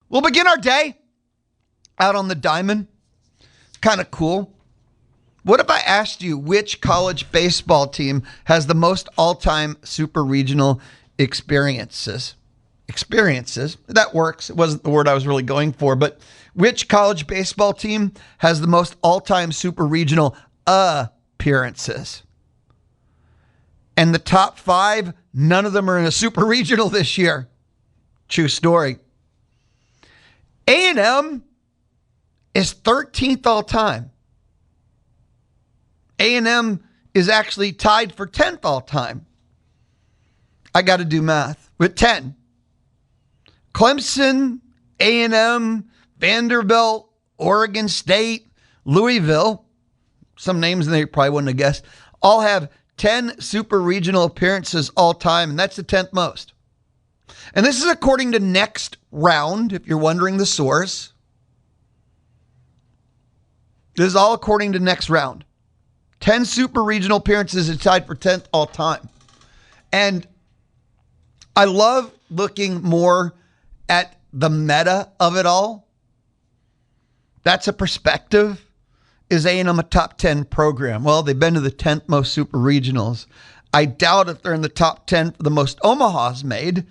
We'll begin our day out on the diamond. Kind of cool. What if I asked you which college baseball team has the most all-time super regional experiences? Experiences. That works. It wasn't the word I was really going for, but which college baseball team has the most all-time super regional appearances? And the top 5, none of them are in a super regional this year. True story. A&M is 13th all time. A&M is actually tied for 10th all time. I got to do math. With 10. Clemson, A&M, Vanderbilt, Oregon State, Louisville, some names they probably wouldn't have guessed, all have 10 super regional appearances all time, and that's the 10th most. And this is according to Next Round, if you're wondering the source. This is all according to Next Round. 10 super regional appearances is tied for 10th all time. And I love looking more at the meta of it all. That's a perspective. Is A&M a top 10 program? Well, they've been to the 10th most super regionals. I doubt if they're in the top 10 for the most Omahas made.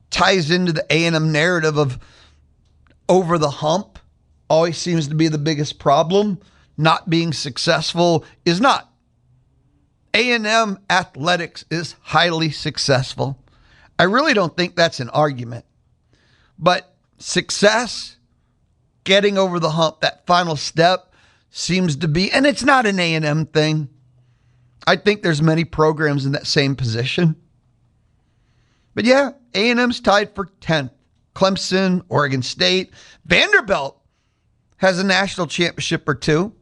Ties into the A&M narrative of over the hump. Always seems to be the biggest problem. Not being successful is not. A&M athletics is highly successful. I really don't think that's an argument. But success, getting over the hump, that final step, seems to be, and it's not an A&M thing. I think there's many programs in that same position. But yeah, A&M's tied for 10th. Clemson, Oregon State, Vanderbilt has a national championship or two.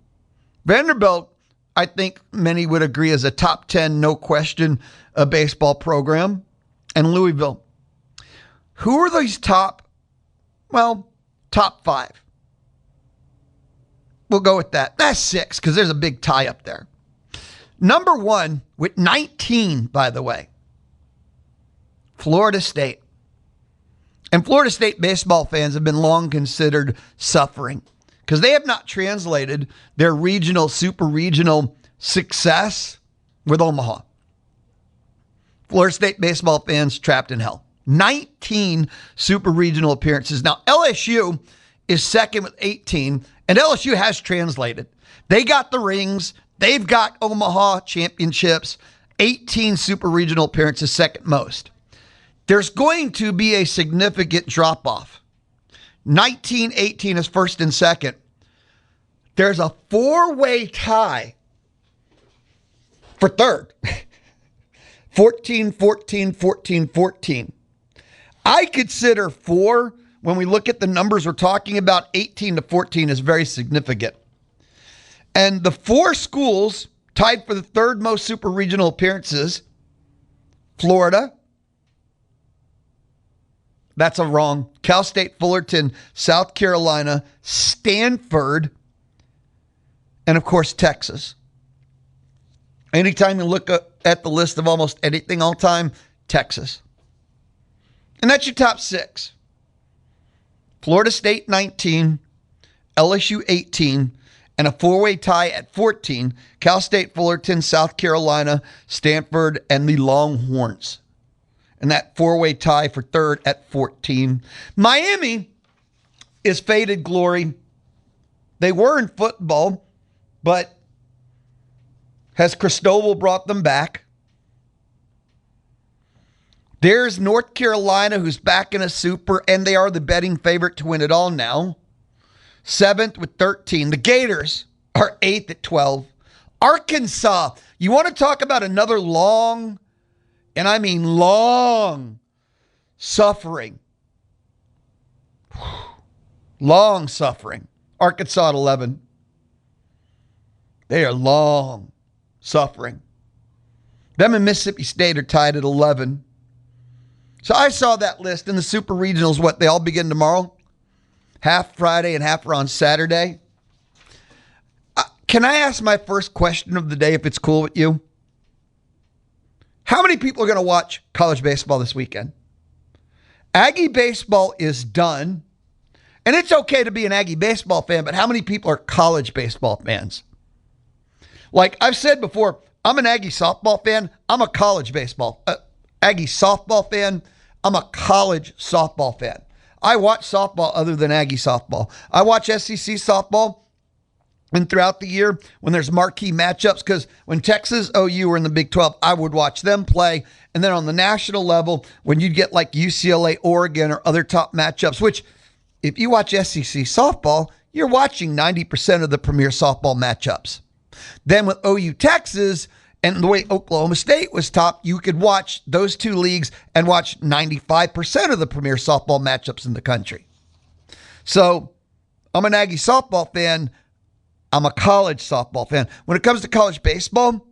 Vanderbilt, I think many would agree, is a top 10, no question, a baseball program. And Louisville. Who are these top 5? We'll go with that. That's 6 because there's a big tie up there. Number 1 with 19, by the way, Florida State. And Florida State baseball fans have been long considered suffering because they have not translated their regional, super regional success with Omaha. Florida State baseball fans trapped in hell. 19 super regional appearances. Now, LSU is second with 18, and LSU has translated. They got the rings. They've got Omaha championships. 18 super regional appearances, second most. There's going to be a significant drop-off. 19-18 is first and second. There's a 4-way tie for third. 14, 14, 14, 14. I consider 4, when we look at the numbers we're talking about, 18 to 14 is very significant. And the 4 schools tied for the third most super regional appearances, Florida, that's a wrong, Cal State Fullerton, South Carolina, Stanford, and of course, Texas. Anytime you look at the list of almost anything all time, Texas. And that's your top 6. Florida State 19, LSU 18, and a 4-way tie at 14, Cal State Fullerton, South Carolina, Stanford, and the Longhorns. And that 4-way tie for third at 14. Miami is faded glory. They were in football, but has Cristobal brought them back? There's North Carolina, who's back in a super, and they are the betting favorite to win it all now. 7th with 13. The Gators are 8th at 12. Arkansas, you want to talk about another long, and I mean long, suffering. Long suffering. Arkansas at 11. They are long suffering. Them and Mississippi State are tied at 11. So I saw that list in the super regionals. What, they all begin tomorrow? Half Friday and half are on Saturday. Can I ask my first question of the day, if it's cool with you? How many people are going to watch college baseball this weekend? Aggie baseball is done. And it's okay to be an Aggie baseball fan, but how many people are college baseball fans? Like I've said before, I'm an Aggie softball fan. I'm a college baseball, Aggie softball fan. I'm a college softball fan. I watch softball other than Aggie softball. I watch SEC softball. And throughout the year, when there's marquee matchups, because when Texas, OU were in the Big 12, I would watch them play. And then on the national level, when you'd get like UCLA, Oregon, or other top matchups, which if you watch SEC softball, you're watching 90% of the premier softball matchups. Then with OU Texas and the way Oklahoma State was top, you could watch those two leagues and watch 95% of the premier softball matchups in the country. So I'm an Aggie softball fan. I'm a college softball fan. When it comes to college baseball,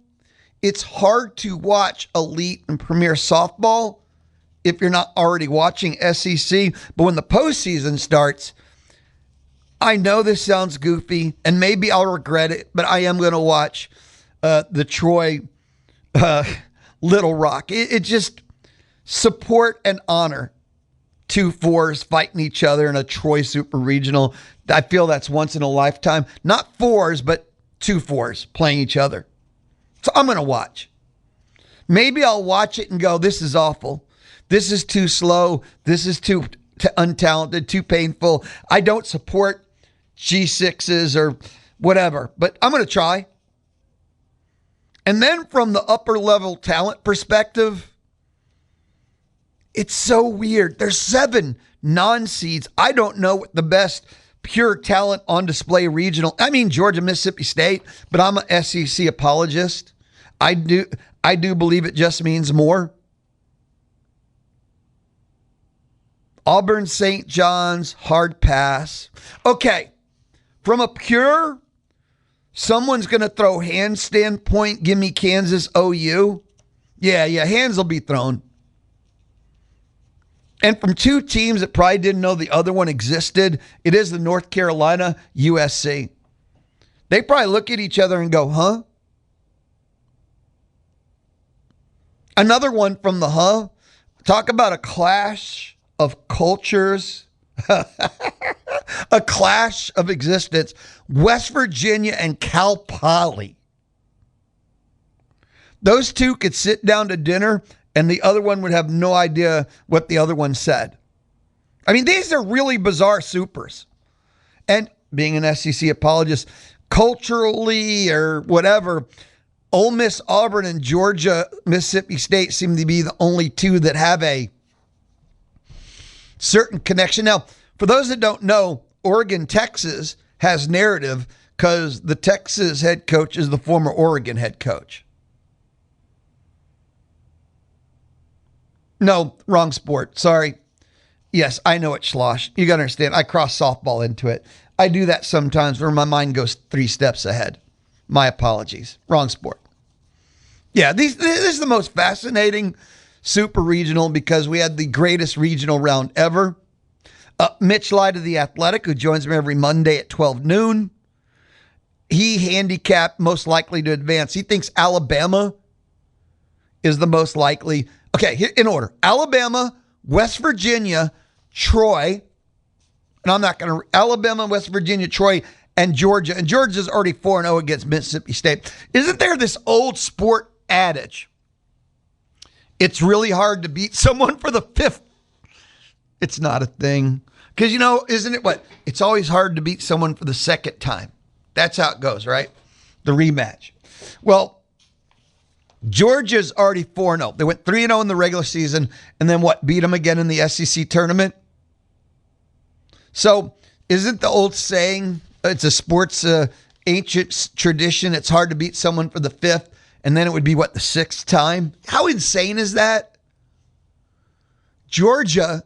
it's hard to watch elite and premier softball if you're not already watching SEC. But when the postseason starts, I know this sounds goofy, and maybe I'll regret it, but I am going to watch the Troy Little Rock. It just support and honor two fours fighting each other in a Troy Super Regional. I feel that's once in a lifetime. Not fours, but two fours playing each other. So I'm going to watch. Maybe I'll watch it and go, this is awful. This is too slow. This is too untalented, too painful. I don't support G6s or whatever, but I'm going to try. And then from the upper level talent perspective, it's so weird. There's 7 non-seeds. I don't know what the best pure talent on display regional. I mean, Georgia, Mississippi State, but I'm an SEC apologist. I do believe it just means more. Auburn, St. John's, hard pass. Okay, from a pure, someone's going to throw hand standpoint, give me Kansas, OU. Yeah, hands will be thrown. And from two teams that probably didn't know the other one existed, it is the North Carolina, USC. They probably look at each other and go, huh? Another one from the talk about a clash of cultures, a clash of existence. West Virginia and Cal Poly. Those two could sit down to dinner and the other one would have no idea what the other one said. I mean, these are really bizarre supers. And being an SEC apologist, culturally or whatever, Ole Miss, Auburn, and Georgia, Mississippi State seem to be the only two that have a certain connection. Now, for those that don't know, Oregon, Texas has narrative because the Texas head coach is the former Oregon head coach. No, wrong sport. Sorry. Yes, I know it's slosh. You got to understand, I cross softball into it. I do that sometimes where my mind goes 3 steps ahead. My apologies. Wrong sport. Yeah, this is the most fascinating super regional because we had the greatest regional round ever. Mitch Light of The Athletic, who joins me every Monday at 12 noon. He handicapped most likely to advance. He thinks Alabama is the most likely. Okay, in order. Alabama, West Virginia, Troy, and I'm not going to, Alabama, West Virginia, Troy, and Georgia. And Georgia's already 4-0 against Mississippi State. Isn't there this old sport adage? It's really hard to beat someone for the 5th. It's not a thing. Because, isn't it what? It's always hard to beat someone for the 2nd time. That's how it goes, right? The rematch. Well, Georgia's already 4-0. They went 3-0 in the regular season and then beat them again in the SEC tournament. So isn't the old saying, it's a sports ancient tradition, it's hard to beat someone for the 5th, and then it would be the 6th time? How insane is that? Georgia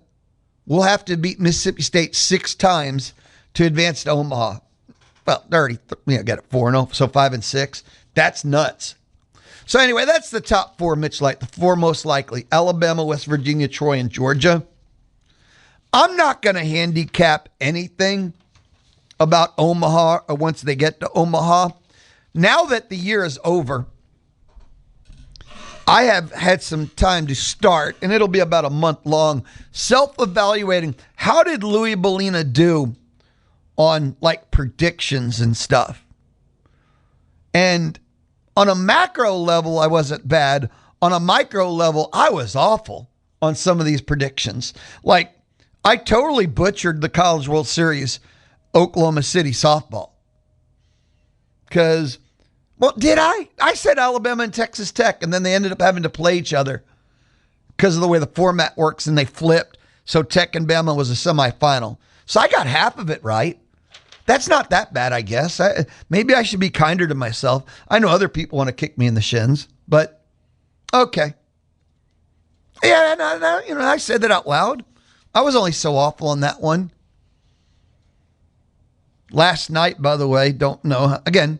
will have to beat Mississippi State 6 times to advance to Omaha. Well, they already got it 4-0, so 5 and 6. That's nuts. So anyway, that's the top 4, Mitch Light, the 4 most likely: Alabama, West Virginia, Troy, and Georgia. I'm not going to handicap anything about Omaha or once they get to Omaha. Now that the year is over, I have had some time to start, and it'll be about a month long, self-evaluating how did Louie Bellina do on like predictions and stuff. And on a macro level, I wasn't bad. On a micro level, I was awful on some of these predictions. Like, I totally butchered the College World Series Oklahoma City softball. Because, well, did I? I said Alabama and Texas Tech, and then they ended up having to play each other because of the way the format works, and they flipped. So Tech and Bama was a semifinal. So I got half of it right. That's not that bad, I guess. Maybe I should be kinder to myself. I know other people want to kick me in the shins, but okay. Yeah, I said that out loud. I was only so awful on that one. Last night, by the way, don't know. Again,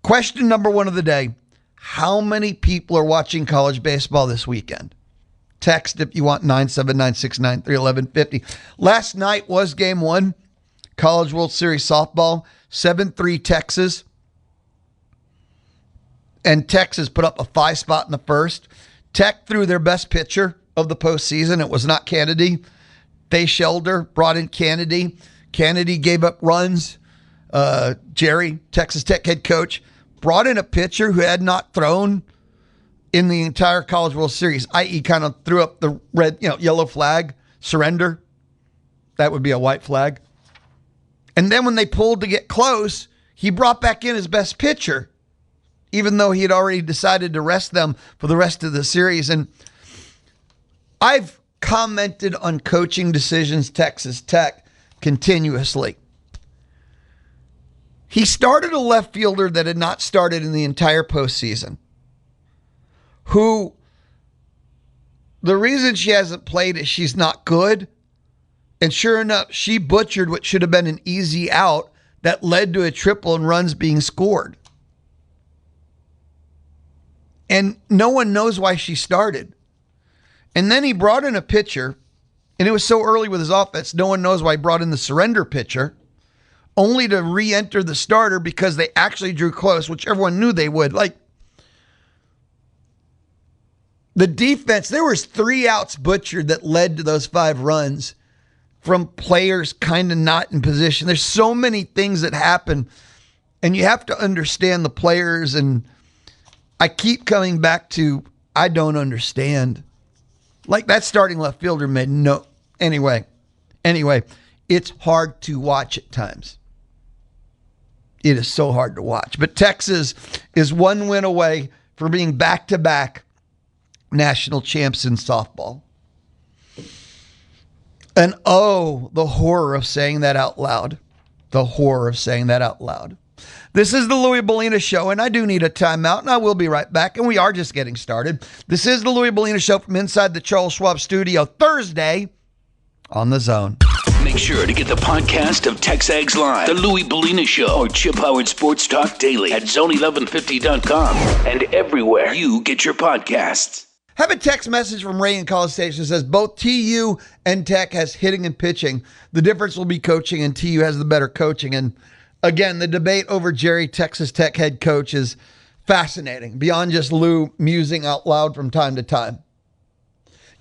question number one of the day. How many people are watching college baseball this weekend? Text if you want, 979-693-1150. Last night was game one. College World Series softball, 7-3 Texas. And Texas put up a 5 spot in the first. Tech threw their best pitcher of the postseason. It was not Kennedy. They Shelder brought in Kennedy. Kennedy gave up runs. Jerry, Texas Tech head coach, brought in a pitcher who had not thrown in the entire College World Series, i.e. kind of threw up the red, yellow flag, surrender. That would be a white flag. And then when they pulled to get close, he brought back in his best pitcher, even though he had already decided to rest them for the rest of the series. And I've commented on coaching decisions, Texas Tech, continuously. He started a left fielder that had not started in the entire postseason, who the reason she hasn't played is she's not good. And sure enough, she butchered what should have been an easy out that led to a triple and runs being scored. And no one knows why she started. And then he brought in a pitcher, and it was so early with his offense, no one knows why he brought in the surrender pitcher, only to re-enter the starter because they actually drew close, which everyone knew they would. Like, the defense, there was 3 outs butchered that led to those 5 runs from players kind of not in position. There's so many things that happen, and you have to understand the players. And I keep coming back to, I don't understand. Like, that starting left fielder made no. Anyway, it's hard to watch at times. It is so hard to watch. But Texas is 1 win away from being back-to-back national champs in softball. And oh, the horror of saying that out loud. The horror of saying that out loud. This is the Louie Bellina Show, and I do need a timeout, and I will be right back. And we are just getting started. This is the Louie Bellina Show from inside the Charles Schwab studio, Thursday on The Zone. Make sure to get the podcast of TexAgs Live, the Louie Bellina Show, or Chip Howard Sports Talk Daily at zone1150.com and everywhere you get your podcasts. Have a text message from Ray in College Station that says both TU and Tech has hitting and pitching. The difference will be coaching, and TU has the better coaching. And again, the debate over Jerry, Texas Tech head coach, is fascinating, beyond just Lou musing out loud from time to time.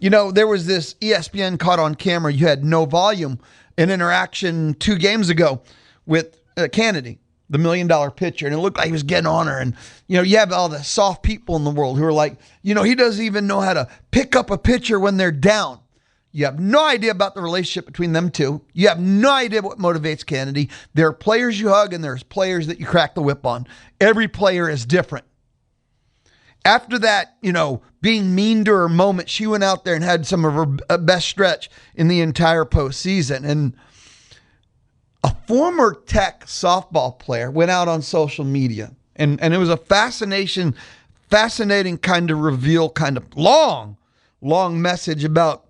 There was this ESPN caught on camera. You had no volume, an interaction 2 games ago with Kennedy, the $1 million pitcher, and it looked like he was getting on her. And, you have all the soft people in the world who are like, he doesn't even know how to pick up a pitcher when they're down. You have no idea about the relationship between them two. You have no idea what motivates Kennedy. There are players you hug and there's players that you crack the whip on. Every player is different. After that, being mean to her moment, she went out there and had some of her best stretch in the entire postseason. And a former Tech softball player went out on social media, and it was a fascinating kind of reveal, kind of long message about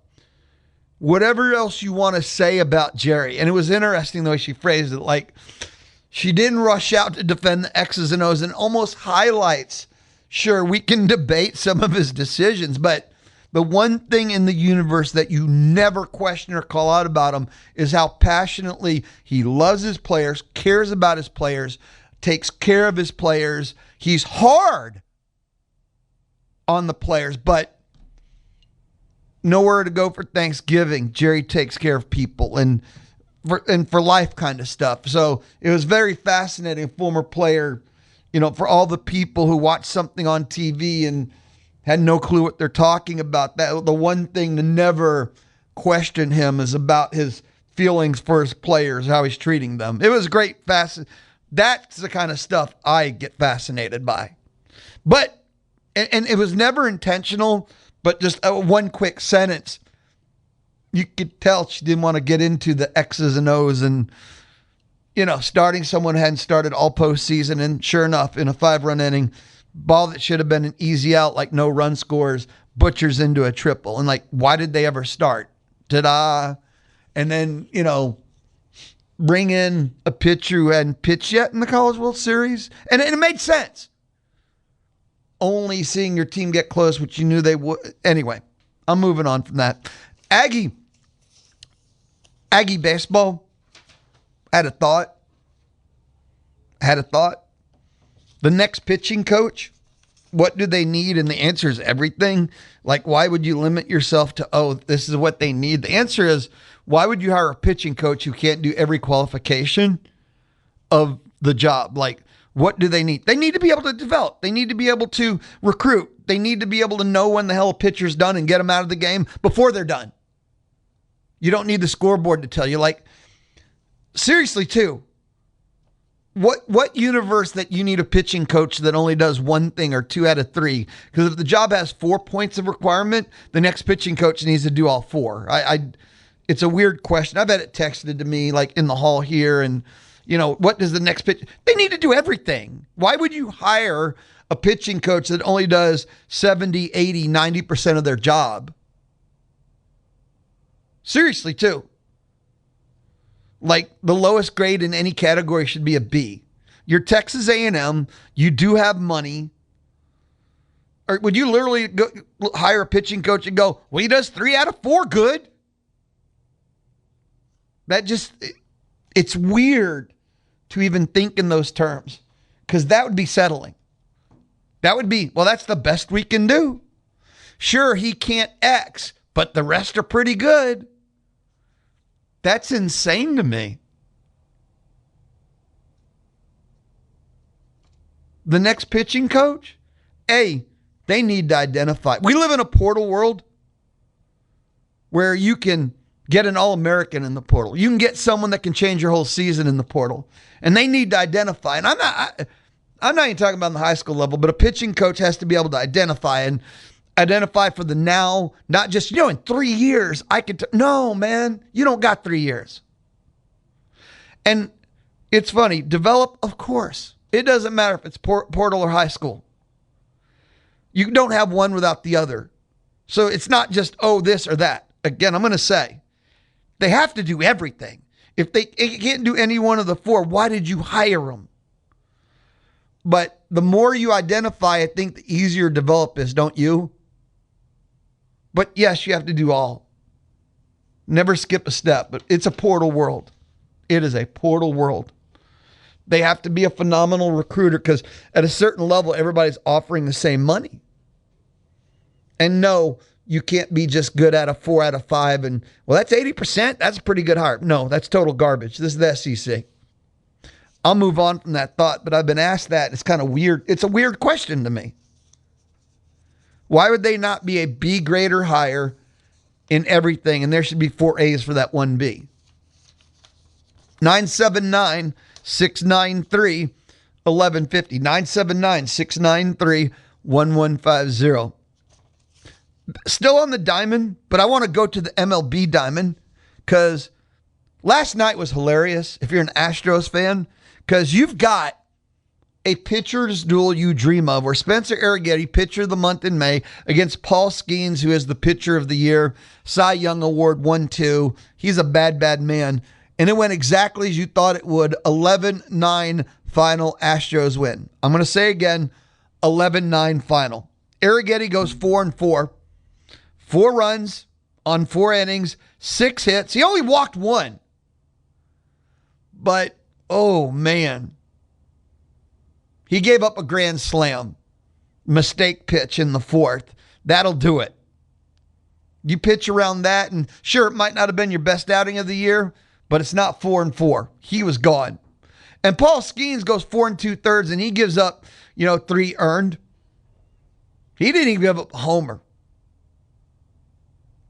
whatever else you want to say about Jerry. And it was interesting the way she phrased it. Like, she didn't rush out to defend the X's and O's, and almost highlights, sure, we can debate some of his decisions, but the one thing in the universe that you never question or call out about him is how passionately he loves his players, cares about his players, takes care of his players. He's hard on the players, but nowhere to go for Thanksgiving. Jerry takes care of people. And for life kind of stuff. So it was very fascinating. Former player, for all the people who watch something on TV and had no clue what they're talking about. That the one thing to never question him is about his feelings for his players, how he's treating them. It was great. That's the kind of stuff I get fascinated by. But, and it was never intentional, but just one quick sentence. You could tell she didn't want to get into the X's and O's and, starting someone who hadn't started all postseason. And sure enough, in a 5-run inning, ball that should have been an easy out, like no run scores, butchers into a triple. And why did they ever start? Ta-da. And then, bring in a pitcher who hadn't pitched yet in the College World Series. And it made sense. Only seeing your team get close, which you knew they would. Anyway, I'm moving on from that. Aggie baseball had a thought. The next pitching coach, what do they need? And the answer is everything. Why would you limit yourself to, this is what they need? The answer is, why would you hire a pitching coach who can't do every qualification of the job? What do they need? They need to be able to develop. They need to be able to recruit. They need to be able to know when the hell a pitcher's done and get them out of the game before they're done. You don't need the scoreboard to tell you. Seriously, too. What universe that you need a pitching coach that only does one thing or 2 out of 3? Because if the job has 4 points of requirement, the next pitching coach needs to do all 4. It's a weird question. I've had it texted to me in the hall here, and what does the next pitch? They need to do everything. Why would you hire a pitching coach that only does 70, 80, 90% of their job? Seriously, too. The lowest grade in any category should be a B. You're Texas A&M. You do have money. Or would you literally go hire a pitching coach and go, well, he does 3 out of 4 good? It's weird to even think in those terms, because that would be settling. That would be, well, that's the best we can do. Sure, he can't X, but the rest are pretty good. That's insane to me. The next pitching coach, they need to identify. We live in a portal world where you can get an All-American in the portal. You can get someone that can change your whole season in the portal. And they need to identify. And I'm not even talking about on the high school level, but a pitching coach has to be able to identify for the now, not just, in 3 years, no, man, you don't got 3 years. And it's funny, develop, of course. It doesn't matter if it's portal or high school. You don't have one without the other. So it's not just, this or that. Again, I'm going to say, they have to do everything. If they can't do any one of the 4, why did you hire them? But the more you identify, I think the easier develop is, don't you? But yes, you have to do all. Never skip a step, but it's a portal world. It is a portal world. They have to be a phenomenal recruiter, because at a certain level, everybody's offering the same money. And no, you can't be just good at a 4 out of 5 and, well, that's 80%. That's a pretty good hire. No, that's total garbage. This is the SEC. I'll move on from that thought, but I've been asked that. It's kind of weird. It's a weird question to me. Why would they not be a B grade or higher in everything? And there should be 4 A's for that 1 B. 979-693-1150. 979-693-1150. Still on the diamond, but I want to go to the MLB diamond, because last night was hilarious if you're an Astros fan, because you've got a pitcher's duel you dream of, where Spencer Arrighetti, pitcher of the month in May, against Paul Skeens, who is the pitcher of the year, Cy Young Award 1-2. He's a bad, bad man. And it went exactly as you thought it would. 11-9 final, Astros win. I'm going to say again, 11-9 final. Arrighetti goes 4-4. 4 runs on 4 innings, 6 hits. He only walked 1. But, oh man, he gave up a grand slam. Mistake pitch in the 4th. That'll do it. You pitch around that, and sure, it might not have been your best outing of the year, but it's not 4-4. He was gone. And Paul Skeens goes 4 2/3, and he gives up, 3 earned. He didn't even give up a homer.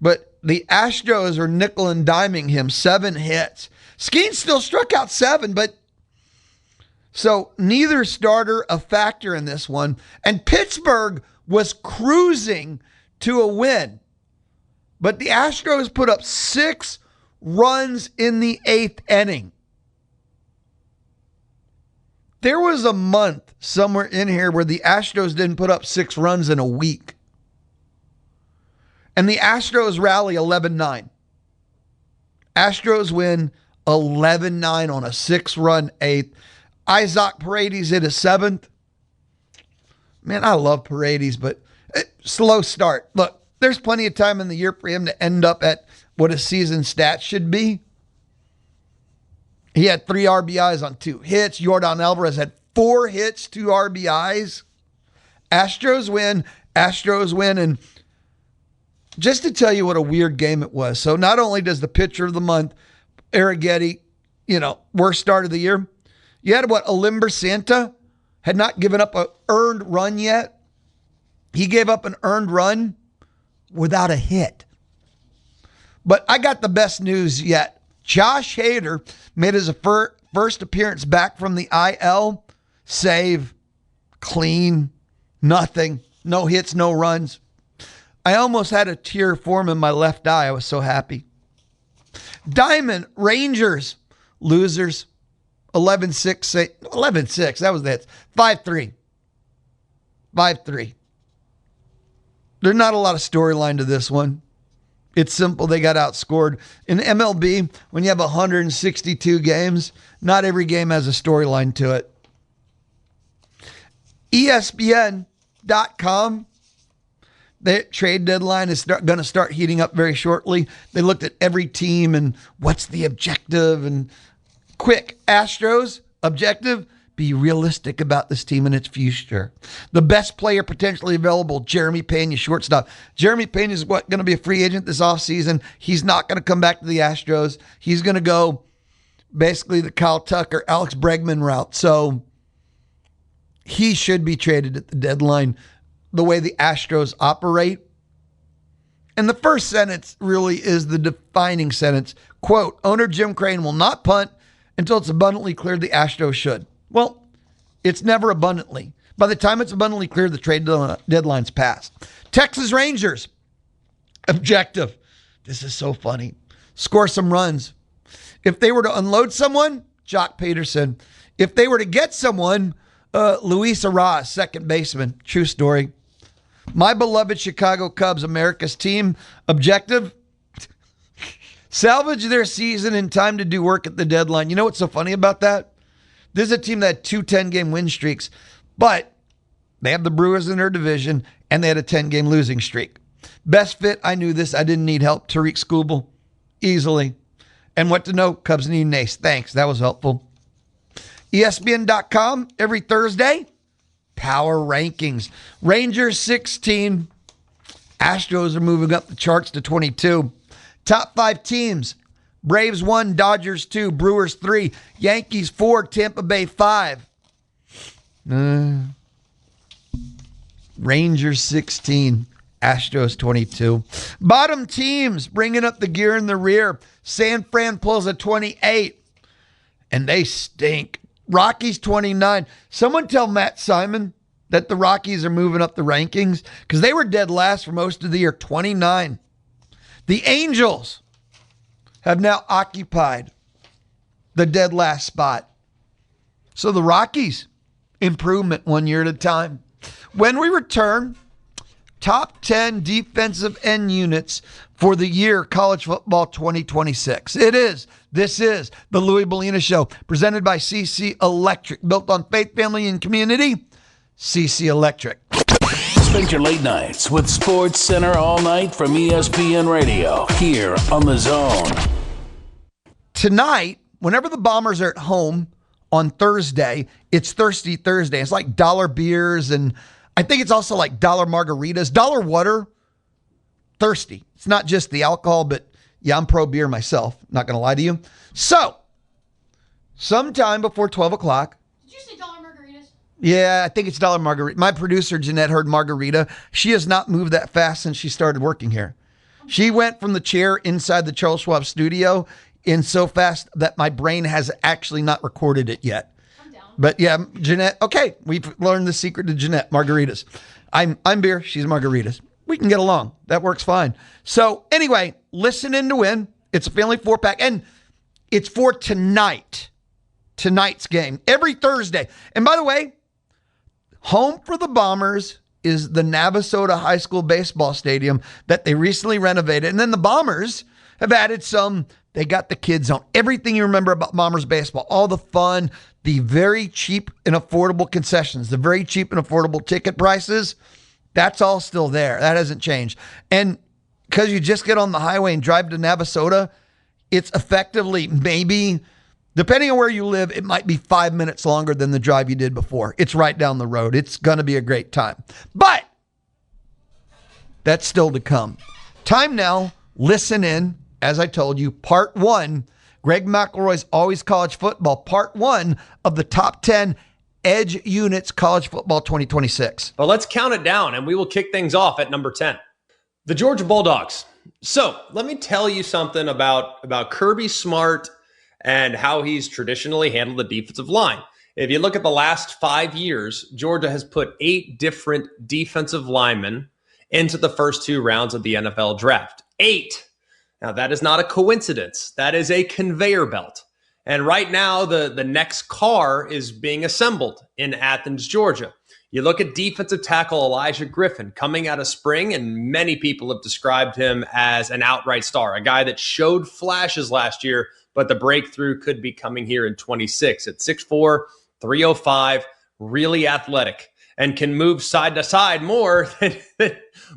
But the Astros are nickel and diming him, 7 hits. Skeens still struck out 7, but so neither starter a factor in this one. And Pittsburgh was cruising to a win. But the Astros put up 6 runs in the 8th inning. There was a month somewhere in here where the Astros didn't put up 6 runs in a week. And the Astros rally 11-9. Astros win 11-9 on a 6-run 8th. Isaac Paredes hit a 7th. Man, I love Paredes, but slow start. Look, there's plenty of time in the year for him to end up at what a season stat should be. He had 3 RBIs on 2 hits. Yordan Alvarez had 4 hits, 2 RBIs. Astros win. And just to tell you what a weird game it was. So not only does the pitcher of the month, Arrighetti, worst start of the year. You had Olimber Santa had not given up an earned run yet. He gave up an earned run without a hit. But I got the best news yet. Josh Hader made his first appearance back from the IL. Save, clean, nothing, no hits, no runs. I almost had a tear form in my left eye. I was so happy. Diamond Rangers, losers. 11-6. That was the hits. 5-3. 5-3. There's not a lot of storyline to this one. It's simple. They got outscored. In MLB, when you have 162 games, not every game has a storyline to it. ESPN.com. The trade deadline is going to start heating up very shortly. They looked at every team and what's the objective and quick. Astros objective, be realistic about this team and its future. The best player potentially available, Jeremy Pena, shortstop. Jeremy Pena is going to be a free agent this offseason. He's not going to come back to the Astros. He's going to go basically the Kyle Tucker, Alex Bregman route. So he should be traded at the deadline the way the Astros operate. And the first sentence really is the defining sentence. Quote, owner Jim Crane will not punt until it's abundantly clear the Astros should. Well, it's never abundantly. By the time it's abundantly clear, the trade deadline's passed. Texas Rangers, objective. This is so funny. Score some runs. If they were to unload someone, Jock Peterson. If they were to get someone, Luis Arraez, second baseman. True story. My beloved Chicago Cubs, America's team, objective. Salvage their season in time to do work at the deadline. You know what's so funny about that? This is a team that had 2 10-game win streaks, but they have the Brewers in their division, and they had a 10-game losing streak. Best fit, I knew this. I didn't need help. Tariq Skubal, easily. And what to know, Cubs need an ace. Thanks, that was helpful. ESPN.com, every Thursday, power rankings. Rangers 16, Astros are moving up the charts to 22. Top 5 teams, Braves 1, Dodgers 2, Brewers 3, Yankees 4, Tampa Bay 5. Rangers 16, Astros 22. Bottom teams bringing up the gear in the rear. San Fran pulls a 28, and they stink. Rockies 29. Someone tell Matt Simon that the Rockies are moving up the rankings because they were dead last for most of the year, 29. The Angels have now occupied the dead last spot. So the Rockies, improvement 1 year at a time. When we return, top 10 defensive end units for the year college football 2026. This is the Louie Bellina Show, presented by CC Electric, built on faith, family, and community. CC Electric. Spend your late nights with Sports Center all night from ESPN Radio here on The Zone. Tonight, whenever the Bombers are at home on Thursday, it's Thirsty Thursday. It's like dollar beers, and I think it's also like dollar margaritas, dollar water. Thirsty. It's not just the alcohol, but Yeah, I'm pro beer myself. Not going to lie to you. So, sometime before 12 o'clock. Did you say dollar margaritas? Yeah, I think it's dollar margarita. My producer, Jeanette, heard margarita. She has not moved that fast since she started working here. She went from the chair inside the Charles Schwab studio in so fast that my brain has actually not recorded it yet. I'm down. But yeah, Jeanette, okay, we've learned the secret to Jeanette, margaritas. I'm beer, she's margaritas. We can get along. That works fine. So anyway, listen in to win. It's a family 4-pack, and it's for tonight's game, every Thursday. And by the way, home for the Bombers is the Navasota High School baseball stadium that they recently renovated. And then the Bombers have added they got the kids on everything you remember about Bombers baseball, all the fun, the very cheap and affordable concessions, the very cheap and affordable ticket prices. That's all still there. That hasn't changed. And because you just get on the highway and drive to Navasota, it's effectively maybe, depending on where you live, it might be 5 minutes longer than the drive you did before. It's right down the road. It's going to be a great time. But that's still to come. Time now. Listen in. As I told you, part 1, Greg McElroy's Always College Football, part 1 of the top 10 Edge Units College Football 2026. Well, let's count it down, and we will kick things off at number 10. The Georgia Bulldogs. So let me tell you something about Kirby Smart and how he's traditionally handled the defensive line. If you look at the last 5 years, Georgia has put 8 different defensive linemen into the first 2 rounds of the NFL draft. 8. Now, that is not a coincidence. That is a conveyor belt. And right now, the next car is being assembled in Athens, Georgia. You look at defensive tackle Elijah Griffin coming out of spring, and many people have described him as an outright star, a guy that showed flashes last year, but the breakthrough could be coming here in 26 at 6'4", 305, really athletic, and can move side to side more than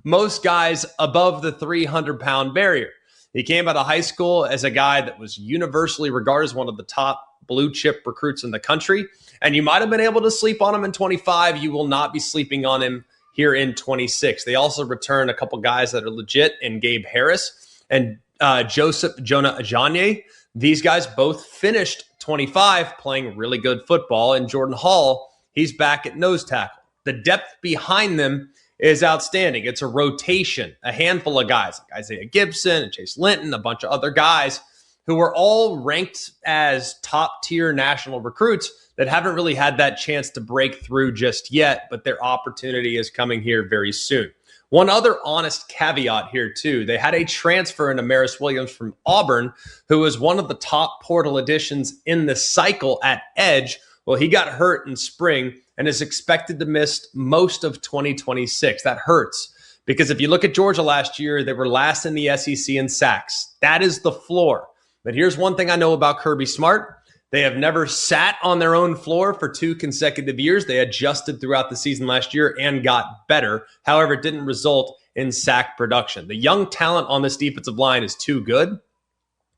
most guys above the 300-pound barrier. He came out of high school as a guy that was universally regarded as one of the top blue chip recruits in the country. And you might have been able to sleep on him in 25. You will not be sleeping on him here in 26. They also return a couple guys that are legit in Gabe Harris and Joseph Jonah Ajanye. These guys both finished 25 playing really good football. And Jordan Hall, he's back at nose tackle. The depth behind them is outstanding. It's a rotation, a handful of guys like Isaiah Gibson and Chase Linton, a bunch of other guys who are all ranked as top-tier national recruits that haven't really had that chance to break through just yet, but their opportunity is coming here very soon. One other honest caveat here, too. They had a transfer in Amaris Williams from Auburn, who was one of the top portal additions in the cycle at edge. Well, he got hurt in spring and is expected to miss most of 2026. That hurts because if you look at Georgia last year, they were last in the SEC in sacks. That is the floor. But here's one thing I know about Kirby Smart. They have never sat on their own floor for 2 consecutive years. They adjusted throughout the season last year and got better. However, it didn't result in sack production. The young talent on this defensive line is too good.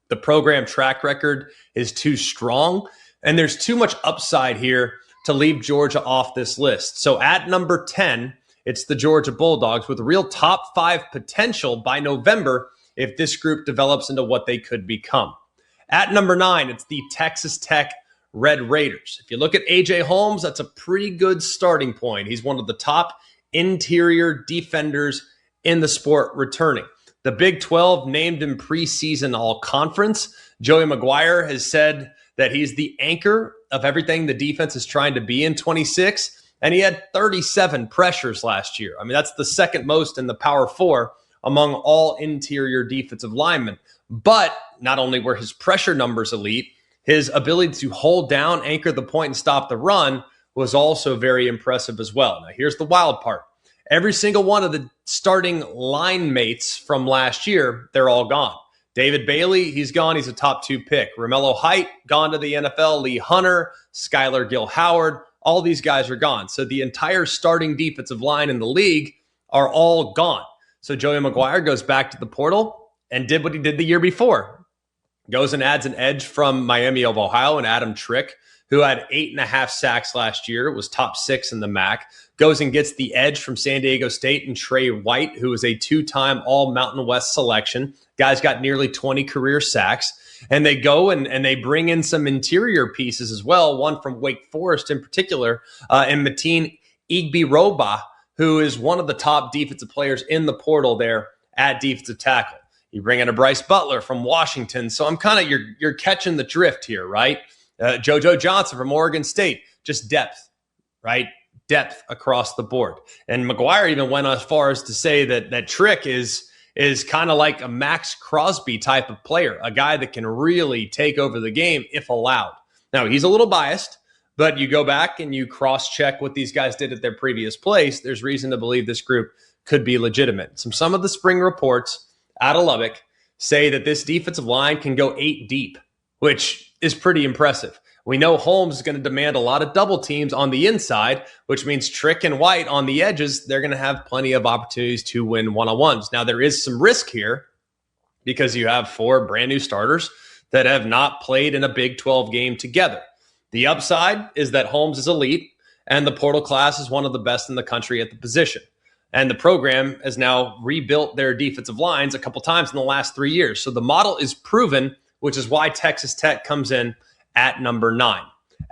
The program track record is too strong. And there's too much upside here to leave Georgia off this list. So at number 10, it's the Georgia Bulldogs with real top 5 potential by November if this group develops into what they could become. At number 9, it's the Texas Tech Red Raiders. If you look at A.J. Holmes, that's a pretty good starting point. He's one of the top interior defenders in the sport returning. The Big 12 named him preseason all-conference. Joey McGuire has said that he's the anchor of everything the defense is trying to be in 26, and he had 37 pressures last year. I mean, that's the second most in the Power 4 among all interior defensive linemen. But not only were his pressure numbers elite, his ability to hold down, anchor the point, and stop the run was also very impressive as well. Now, here's the wild part. Every single one of the starting line mates from last year, they're all gone. David Bailey, he's gone. He's a top 2 pick. Romello Height, gone to the NFL. Lee Hunter, Skylar Gill-Howard, all these guys are gone. So the entire starting defensive line in the league are all gone. So Joey McGuire goes back to the portal and did what he did the year before. Goes and adds an edge from Miami of Ohio and Adam Trick, who had 8.5 sacks last year, was top 6 in the MAC, goes and gets the edge from San Diego State and Trey White, who is a 2-time All Mountain West selection. Guy's got nearly 20 career sacks. And they go and they bring in some interior pieces as well, one from Wake Forest in particular, and Mateen Igbiroba, who is one of the top defensive players in the portal there at defensive tackle. You bring in a Bryce Butler from Washington. So I'm kind of, you're catching the drift here, right? JoJo Johnson from Oregon State, just depth, right? Depth across the board. And McGuire even went as far as to say that Trick is kind of like a Max Crosby type of player, a guy that can really take over the game if allowed. Now, he's a little biased, but you go back and you cross-check what these guys did at their previous place, there's reason to believe this group could be legitimate. Some of the spring reports out of Lubbock say that this defensive line can go 8 deep, which is pretty impressive. We know Holmes is going to demand a lot of double teams on the inside, which means Trick and White on the edges, they're going to have plenty of opportunities to win one-on-ones. Now, there is some risk here because you have 4 brand new starters that have not played in a Big 12 game together. The upside is that Holmes is elite, and the portal class is one of the best in the country at the position. And the program has now rebuilt their defensive lines a couple times in the last 3 years. So the model is proven, which is why Texas Tech comes in at number 9.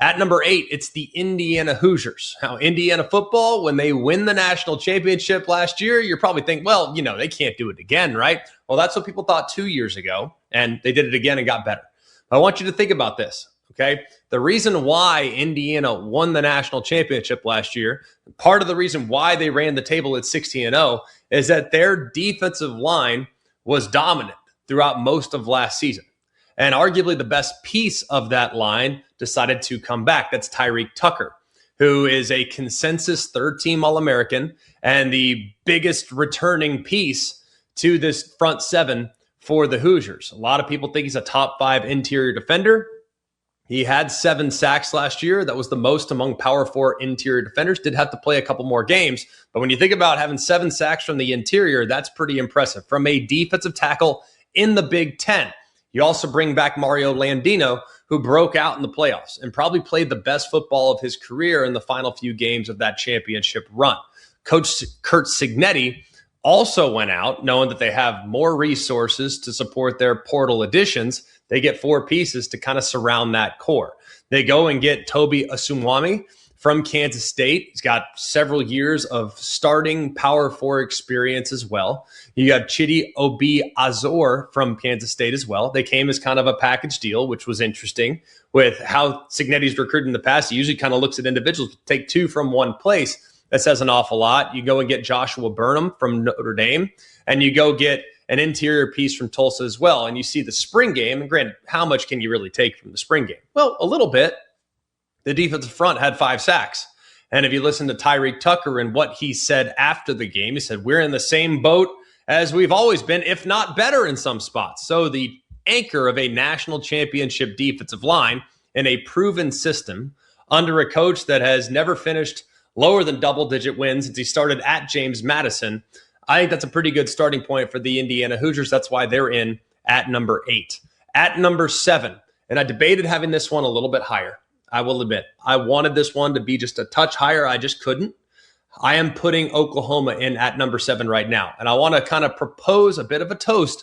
At number 8, it's the Indiana Hoosiers. Now, Indiana football, when they win the national championship last year, you're probably thinking, well, they can't do it again, right? Well, that's what people thought 2 years ago, and they did it again and got better. I want you to think about this, okay? The reason why Indiana won the national championship last year, part of the reason why they ran the table at 16-0, is that their defensive line was dominant throughout most of last season. And arguably the best piece of that line decided to come back. That's Tyreek Tucker, who is a consensus third-team All-American and the biggest returning piece to this front 7 for the Hoosiers. A lot of people think he's a top 5 interior defender. He had 7 sacks last year. That was the most among Power 4 interior defenders. Did have to play a couple more games. But when you think about having 7 sacks from the interior, that's pretty impressive. From a defensive tackle in the Big Ten. You also bring back Mario Landino, who broke out in the playoffs and probably played the best football of his career in the final few games of that championship run. Coach Curt Cignetti also went out knowing that they have more resources to support their portal additions. They get 4 pieces to kind of surround that core. They go and get Toby Asumwami from Kansas State. He's got several years of starting Power 4 experience as well. You got Chidi Obi Azor from Kansas State as well. They came as kind of a package deal, which was interesting with how Cignetti's recruited in the past. He usually kind of looks at individuals, take 2 from one place. That says an awful lot. You go and get Joshua Burnham from Notre Dame, and you go get an interior piece from Tulsa as well. And you see the spring game, and granted, how much can you really take from the spring game? Well, a little bit. The defensive front had 5 sacks. And if you listen to Tyreek Tucker and what he said after the game, he said, we're in the same boat as we've always been, if not better in some spots. So the anchor of a national championship defensive line in a proven system under a coach that has never finished lower than double-digit wins since he started at James Madison, I think that's a pretty good starting point for the Indiana Hoosiers. That's why they're in at number 8. At number 7, and I debated having this one a little bit higher. I will admit, I wanted this one to be just a touch higher. I just couldn't. I am putting Oklahoma in at number 7 right now. And I want to kind of propose a bit of a toast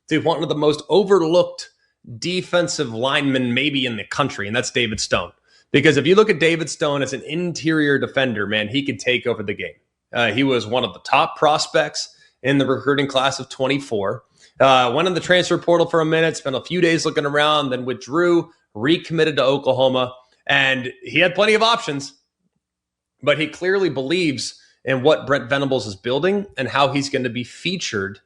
to one of the most overlooked defensive linemen maybe in the country, and that's David Stone. Because if you look at David Stone as an interior defender, man, he could take over the game. He was one of the top prospects in the recruiting class of 24. Went in the transfer portal for a minute, spent a few days looking around, then withdrew, recommitted to Oklahoma. And he had plenty of options, but he clearly believes in what Brent Venables is building and how he's going to be featured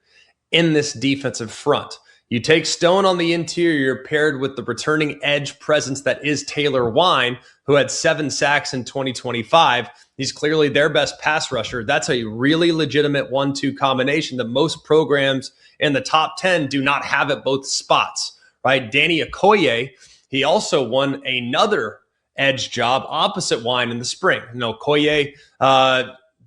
in this defensive front. You take Stone on the interior paired with the returning edge presence that is Taylor Wine, who had 7 sacks in 2025. He's clearly their best pass rusher. That's a really legitimate 1-2 combination that most programs in the top 10 do not have at both spots, right? Danny Okoye, he also won another edge job opposite Wine in the spring. Okoye,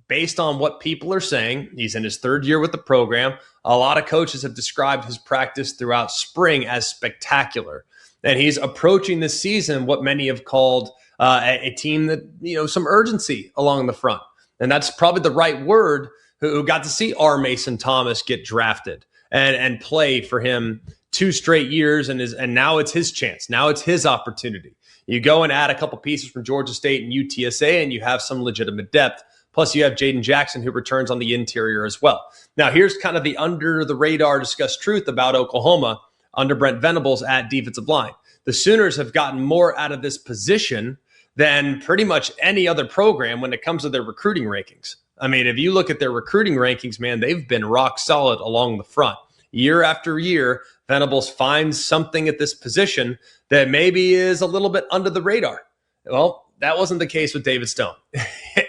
based on what people are saying, he's in his 3rd year with the program. A lot of coaches have described his practice throughout spring as spectacular. And he's approaching this season what many have called a team that, some urgency along the front. And that's probably the right word, who got to see R. Mason Thomas get drafted and play for him 2 straight years. And now it's his chance. Now it's his opportunity. You go and add a couple pieces from Georgia State and UTSA, and you have some legitimate depth. Plus, you have Jaden Jackson, who returns on the interior as well. Now, here's kind of the under-the-radar discussed truth about Oklahoma under Brent Venables at defensive line. The Sooners have gotten more out of this position than pretty much any other program when it comes to their recruiting rankings. I mean, if you look at their recruiting rankings, man, they've been rock solid along the front. Year after year, Venables finds something at this position that maybe is a little bit under the radar. Well, that wasn't the case with David Stone.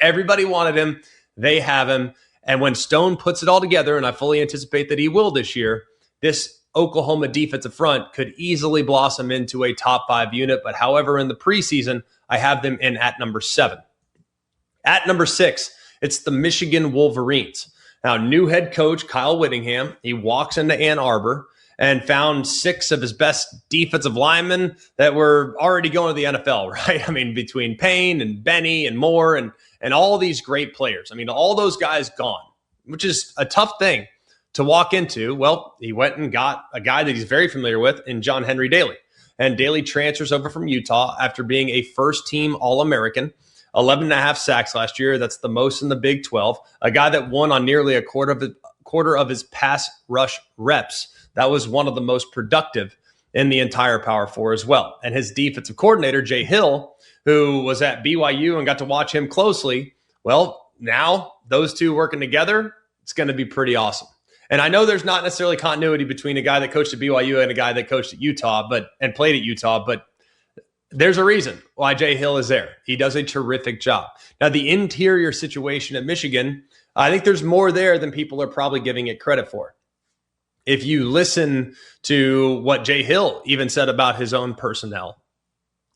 Everybody wanted him. They have him. And when Stone puts it all together, and I fully anticipate that he will this year, this Oklahoma defensive front could easily blossom into a top 5 unit. But however, in the preseason, I have them in at number 7. At number 6, it's the Michigan Wolverines. Now, new head coach Kyle Whittingham, he walks into Ann Arbor and found 6 of his best defensive linemen that were already going to the NFL, right? I mean, between Payne and Benny and Moore and all these great players. I mean, all those guys gone, which is a tough thing to walk into. Well, he went and got a guy that he's very familiar with in John Henry Daly. And Daly transfers over from Utah after being a first-team All-American, 11.5 sacks last year. That's the most in the Big 12. A guy that won on nearly a quarter of his pass rush reps. That was one of the most productive in the entire Power 4 as well. And his defensive coordinator, Jay Hill, who was at BYU and got to watch him closely, well, now those two working together, it's going to be pretty awesome. And I know there's not necessarily continuity between a guy that coached at BYU and a guy that coached at Utah, and played at Utah, but there's a reason why Jay Hill is there. He does a terrific job. Now, the interior situation at Michigan, I think there's more there than people are probably giving it credit for. If you listen to what Jay Hill even said about his own personnel,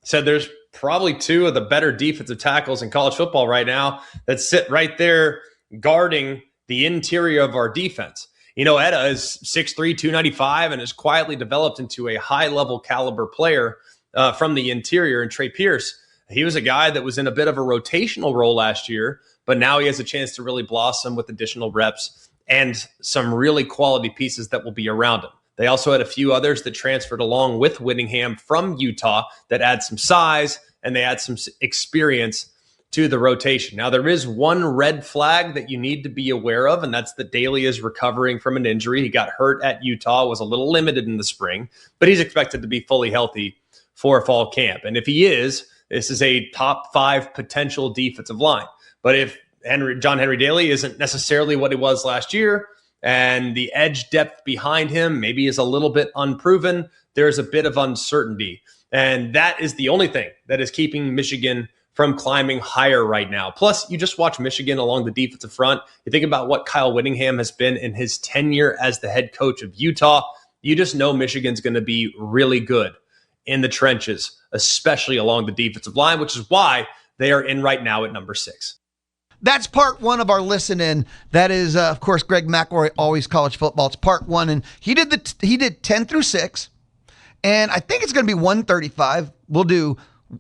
said there's probably 2 of the better defensive tackles in college football right now that sit right there guarding the interior of our defense. Etta is 6'3", 295, and has quietly developed into a high-level caliber player from the interior. And Trey Pierce, he was a guy that was in a bit of a rotational role last year, but now he has a chance to really blossom with additional reps and some really quality pieces that will be around him. They also had a few others that transferred along with Whittingham from Utah that add some size and they add some experience to the rotation. Now, there is one red flag that you need to be aware of, and that's that Daly is recovering from an injury. He got hurt at Utah, was a little limited in the spring, but he's expected to be fully healthy for fall camp. And if he is, this is a top 5 potential defensive line. But if John Henry Daly isn't necessarily what he was last year, and the edge depth behind him maybe is a little bit unproven, there's a bit of uncertainty. And that is the only thing that is keeping Michigan from climbing higher right now. Plus, you just watch Michigan along the defensive front. You think about what Kyle Whittingham has been in his tenure as the head coach of Utah. You just know Michigan's going to be really good in the trenches, especially along the defensive line, which is why they are in right now at number 6. That's part 1 of our listen in. That is, of course, Greg McElroy, Always College Football. It's part 1, and he did 10 through 6, and I think it's going to be 135. We'll do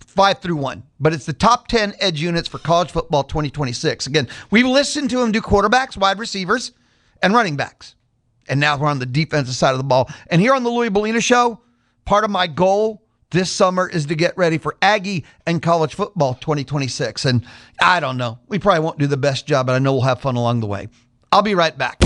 5 through 1, but it's the top 10 edge units for college football 2026. Again, we listened to him do quarterbacks, wide receivers, and running backs. And now we're on the defensive side of the ball. And here on the Louie Bellina Show, part of my goal this summer is to get ready for Aggie and college football 2026. And I don't know. We probably won't do the best job, but I know we'll have fun along the way. I'll be right back.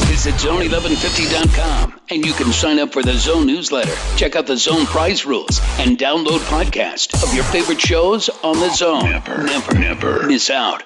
Visit zone1150.com and you can sign up for the Zone newsletter. Check out the Zone prize rules and download podcasts of your favorite shows on the Zone. Never miss out.